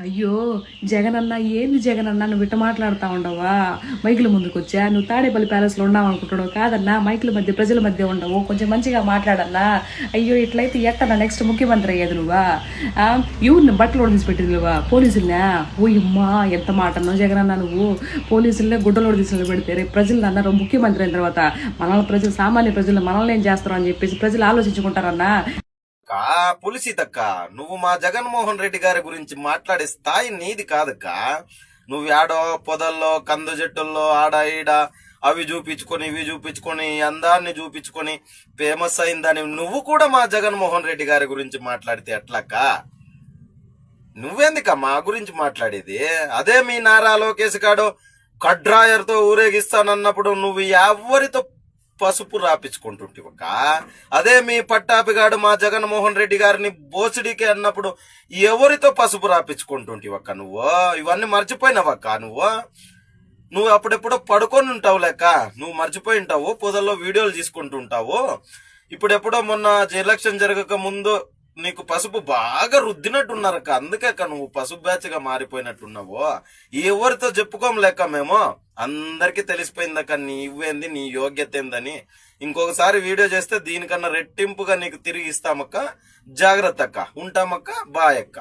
అయ్యో జగనన్న ఏంది జగనన్న నువ్వు ఇట్ట మాట్లాడుతా ఉండవా? మైకుల ముందుకు వచ్చా నువ్వు తాడేపల్లి ప్యాలెస్లో ఉన్నావు అనుకుంటున్నావు కాదన్నా, మైకుల మధ్య ప్రజల మధ్య ఉండవు, కొంచెం మంచిగా మాట్లాడన్నా. అయ్యో ఇట్లయితే ఎట్టన్నా నెక్స్ట్ ముఖ్యమంత్రి అయ్యేది నువ్వా? ఎవరిని బట్టలు తీసిపెట్టింది నువ్వా? పోలీసులనే? ఓయమ్మా ఎంత మాట అన్నావు జగనన్న నువ్వు. పోలీసులనే గుడ్డలోడు తీసుకుని పెడితే రేపు ప్రజలు అన్నారు ముఖ్యమంత్రి అయిన తర్వాత మనల్ని ప్రజలు సామాన్య ప్రజలు మనల్ని ఏం చేస్తారు అని చెప్పేసి ప్రజలు ఆలోచించుకుంటారన్నా. పులిసితక్క, నువ్వు మా జగన్మోహన్ రెడ్డి గారి గురించి మాట్లాడే స్థాయి నీది కాదక్క. నువ్వు ఆడో పొదల్లో కందు జట్టుల్లో ఆడ ఈడ అవి చూపించుకొని ఇవి చూపించుకొని అందాన్ని చూపించుకొని ఫేమస్ అయిందని నువ్వు కూడా మా జగన్మోహన్ రెడ్డి గారి గురించి మాట్లాడితే ఎట్లక్క? నువ్వెందుక మా గురించి మాట్లాడేది? అదే మీ నారా లోకేష్ గాడు కడ్రాయర్తో ఊరేగిస్తానన్నప్పుడు నువ్వు ఎవరితో పసుపు రాపించుకుంటుంటివక్క. అదే మీ పట్టాపిగాడు మా జగన్మోహన్ రెడ్డి గారిని బోసిడికి అన్నప్పుడు ఎవరితో పసుపు రాపించుకుంటుంటివక్క? నువ్వు ఇవన్నీ మర్చిపోయినావక్క. నువ్వు అప్పుడెప్పుడో పడుకొని ఉంటావు లెక్క, నువ్వు మర్చిపోయి ఉంటావు, పొదల్లో వీడియోలు తీసుకుంటుంటావు. ఇప్పుడెప్పుడో మొన్న ఎలక్షన్ జరగక ముందు నీకు పసుపు బాగా రుద్దినట్టున్నారక్క, అందుకే నువ్వు పసుపు బ్యాచ్ గా మారిపోయినట్టున్నావు. ఎవరితో చెప్పుకోం లెక్క, మేము అందరికి తెలిసిపోయిందక్క నీవేంది నీ యోగ్యత ఏందని. ఇంకొకసారి వీడియో చేస్తే దీనికన్నా రెట్టింపుగా నీకు తిరిగి ఇస్తామక్క. జాగ్రత్త అక్క, ఉంటామక్క, బాయ్ అక్క.